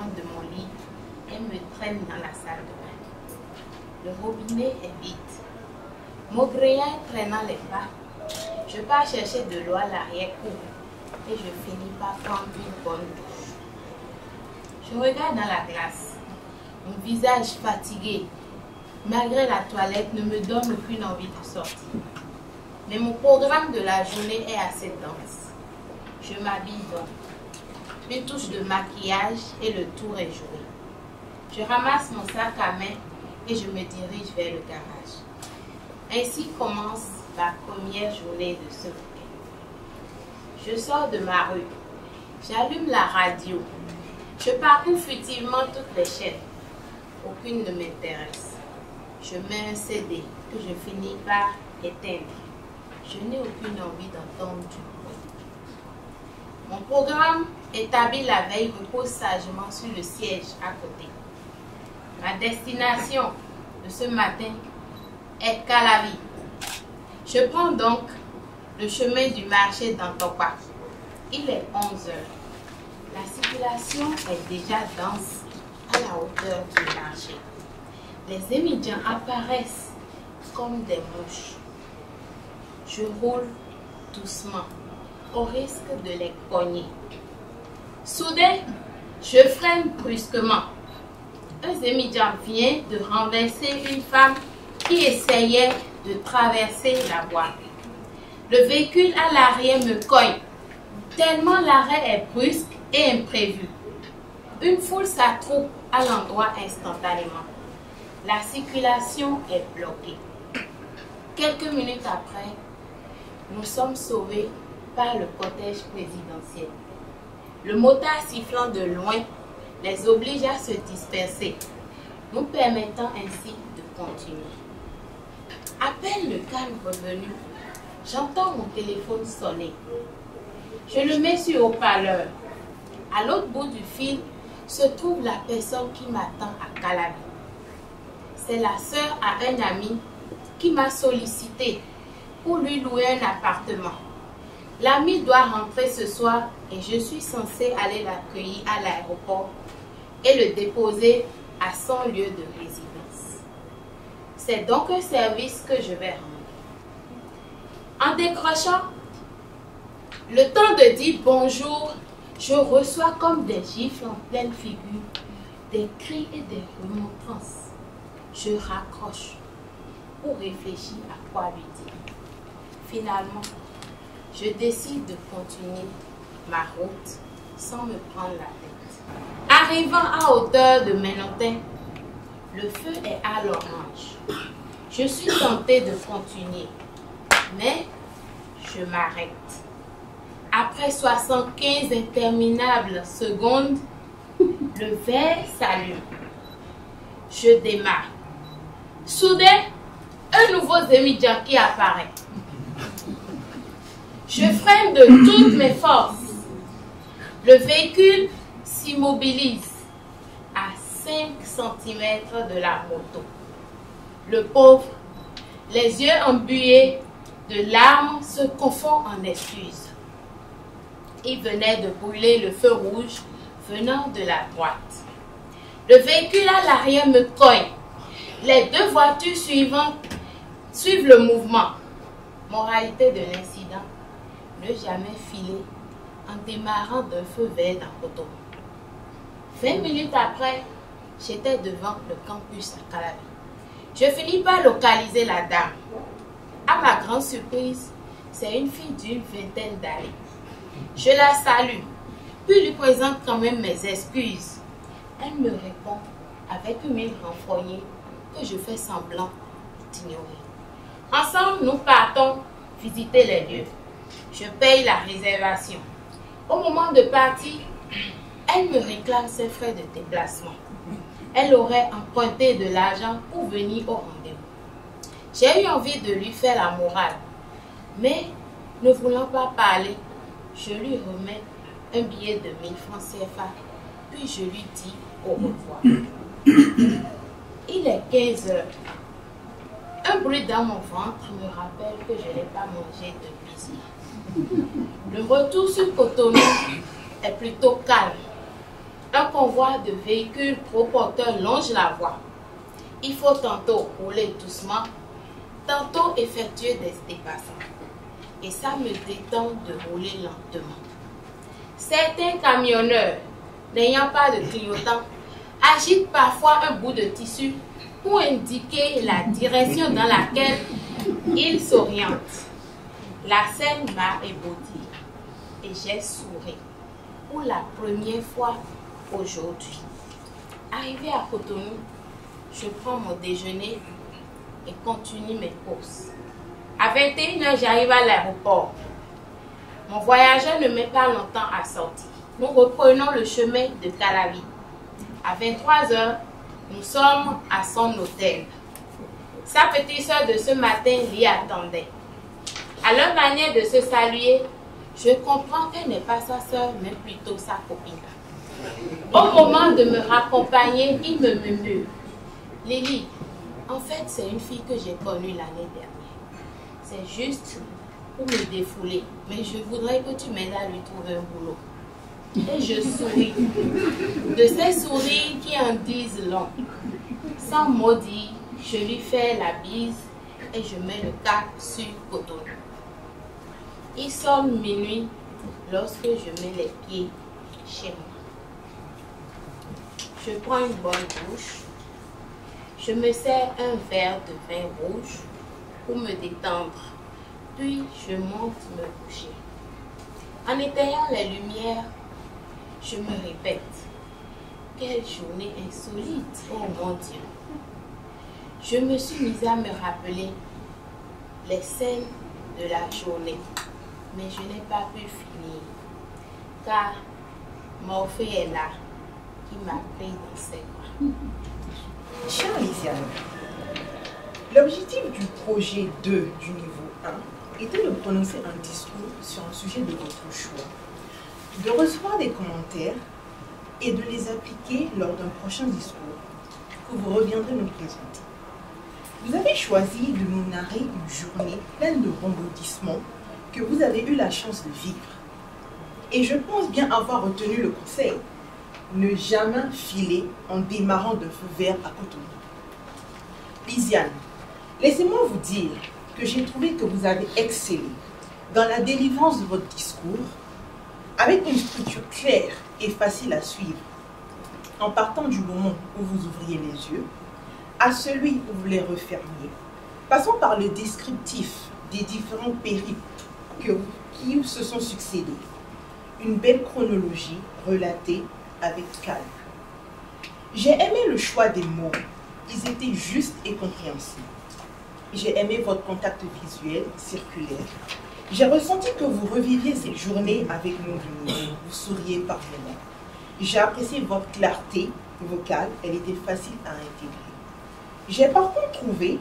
descends de mon lit et me traîne dans la salle de bain. Le robinet est vide. Maugréant traînant les pas, je pars chercher de l'eau à l'arrière-cour et je finis par prendre une bonne douche. Je regarde dans la glace. Mon visage fatigué, malgré la toilette, ne me donne aucune envie de sortir. Mais mon programme de la journée est assez dense. Je m'habille donc. Une touche de maquillage et le tour est joué. Je ramasse mon sac à main et je me dirige vers le garage. Ainsi commence ma première journée de ce week-end. Je sors de ma rue. J'allume la radio. Je parcours furtivement toutes les chaînes. Aucune ne m'intéresse. Je mets un CD que je finis par éteindre. Je n'ai aucune envie d'entendre du bruit. Mon programme établi la veille repose sagement sur le siège à côté. Ma destination de ce matin est Calavi. Je prends donc le chemin du marché d'Antopa. Il est 11 heures. La circulation est déjà dense à la hauteur du marché. Les émigrants apparaissent comme des mouches. Je roule doucement, au risque de les cogner. Soudain, je freine brusquement. Un émigrant vient de renverser une femme qui essayait de traverser la voie. Le véhicule à l'arrière me cogne, tellement l'arrêt est brusque et imprévu. Une foule s'attroupe à l'endroit instantanément. La circulation est bloquée. Quelques minutes après, nous sommes sauvés par le cortège présidentiel. Le motard sifflant de loin les oblige à se disperser, nous permettant ainsi de continuer. À peine le calme revenu, j'entends mon téléphone sonner. Je le mets sur haut-parleur. À l'autre bout du fil se trouve la personne qui m'attend à Calavi. C'est la sœur à un ami qui m'a sollicité pour lui louer un appartement. L'ami doit rentrer ce soir et je suis censée aller l'accueillir à l'aéroport et le déposer à son lieu de résidence. C'est donc un service que je vais rendre. En décrochant, le temps de dire bonjour, je reçois comme des gifles en pleine figure, des cris et des remontrances. Je raccroche pour réfléchir à quoi lui dire. Finalement, je décide de continuer ma route sans me prendre la tête. Arrivant à hauteur de Ménotin, le feu est à l'orange. Je suis tentée de continuer, mais je m'arrête. Après 75 interminables secondes, le vert s'allume. Je démarre. Soudain, un nouveau émigrant qui apparaît. Je freine de toutes mes forces. Le véhicule s'immobilise à 5 cm de la moto. Le pauvre, les yeux embués de larmes, se confond en excuses. Il venait de brûler le feu rouge venant de la droite. Le véhicule à l'arrière me cogne. Les deux voitures suivantes suivent le mouvement. Moralité de l'incident, ne jamais filer en démarrant d'un feu vert dans l'autoroute. 20 minutes après, j'étais devant le campus à Calavi. Je finis par localiser la dame. À ma grande surprise, c'est une fille d'une vingtaine d'années. Je la salue, puis lui présente quand même mes excuses. Elle me répond avec une mine renfrognée que je fais semblant d'ignorer. Ensemble, nous partons visiter les lieux. Je paye la réservation. Au moment de partir, elle me réclame ses frais de déplacement. Elle aurait emprunté de l'argent pour venir au rendez-vous. J'ai eu envie de lui faire la morale, mais ne voulant pas parler, je lui remets un billet de 1000 francs CFA, puis je lui dis au revoir. Il est 15 heures. Un bruit dans mon ventre me rappelle que je n'ai pas mangé depuis hier. Le retour sur Cotonou est plutôt calme. Un convoi de véhicules gros porteurs longe la voie. Il faut tantôt rouler doucement, tantôt effectuer des dépassements. Et ça me détend de rouler lentement. Certains camionneurs, n'ayant pas de clignotant, agitent parfois un bout de tissu pour indiquer la direction dans laquelle ils s'orientent. La scène m'a ébaudi et j'ai souri pour la première fois aujourd'hui. Arrivé à Cotonou, je prends mon déjeuner et continue mes courses. À 21h, j'arrive à l'aéroport. Mon voyageur ne met pas longtemps à sortir. Nous reprenons le chemin de Calavi. À 23h, nous sommes à son hôtel. Sa petite soeur de ce matin l'y attendait. À leur manière de se saluer, je comprends qu'elle n'est pas sa soeur, mais plutôt sa copine. Au moment de me raccompagner, il me murmure: Lily, en fait, c'est une fille que j'ai connue l'année dernière. C'est juste pour me défouler, mais je voudrais que tu m'aides à lui trouver un boulot. Et je souris, de ces sourires qui en disent long. Sans mot dire, je lui fais la bise et je mets le cap sur Cotonou. Il sonne minuit lorsque je mets les pieds chez moi. Je prends une bonne douche. Je me sers un verre de vin rouge pour me détendre. Puis je monte me coucher. En éteignant les lumières, je me répète: quelle journée insolite, oh mon Dieu! Je me suis mise à me rappeler les scènes de la journée, mais je n'ai pas pu finir, car Morphée est là, qui m'a pris dans ses bras. Chère Lisiane, l'objectif du projet 2 du niveau 1 était de prononcer un discours sur un sujet de votre choix, de recevoir des commentaires et de les appliquer lors d'un prochain discours que vous reviendrez nous présenter. Vous avez choisi de nous narrer une journée pleine de rebondissements que vous avez eu la chance de vivre. Et je pense bien avoir retenu le conseil: ne jamais filer en démarrant d'un feu vert à Cotonou. Lisiane, laissez-moi vous dire que j'ai trouvé que vous avez excellé dans la délivrance de votre discours avec une structure claire et facile à suivre, en partant du moment où vous ouvriez les yeux à celui où vous les refermiez, passant par le descriptif des différents périples qui se sont succédés. Une belle chronologie relatée avec calme. J'ai aimé le choix des mots, ils étaient justes et compréhensibles. J'ai aimé votre contact visuel, circulaire. J'ai ressenti que vous reviviez ces journées avec nous de nouveau, vous souriez par moments. J'ai apprécié votre clarté vocale, elle était facile à intégrer. J'ai par contre trouvé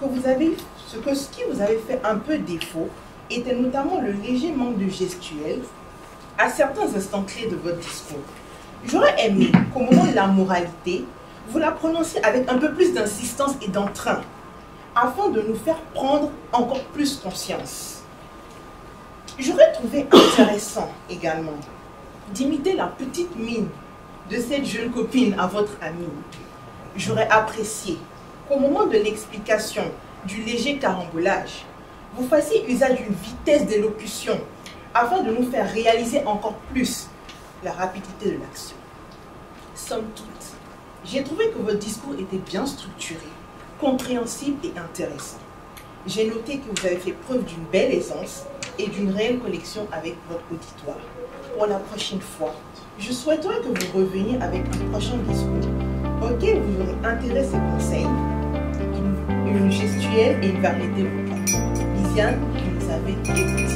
que ce qui vous avait fait un peu défaut était notamment le léger manque de gestuelle à certains instants clés de votre discours. J'aurais aimé qu'au moment de la moralité, vous la prononciez avec un peu plus d'insistance et d'entrain, afin de nous faire prendre encore plus conscience. J'aurais trouvé intéressant également d'imiter la petite mine de cette jeune copine à votre amie. J'aurais apprécié qu'au moment de l'explication du léger carambolage, vous fassiez usage d'une vitesse d'élocution afin de nous faire réaliser encore plus la rapidité de l'action. Somme toute, j'ai trouvé que votre discours était bien structuré, compréhensible et intéressant. J'ai noté que vous avez fait preuve d'une belle aisance et d'une réelle connexion avec votre auditoire. Pour la prochaine fois, je souhaiterais que vous reveniez avec un prochain discours auquel vous aurez intégré ces conseils, une gestuelle et une variété vocale. Lisiane, vous nous avez écouté.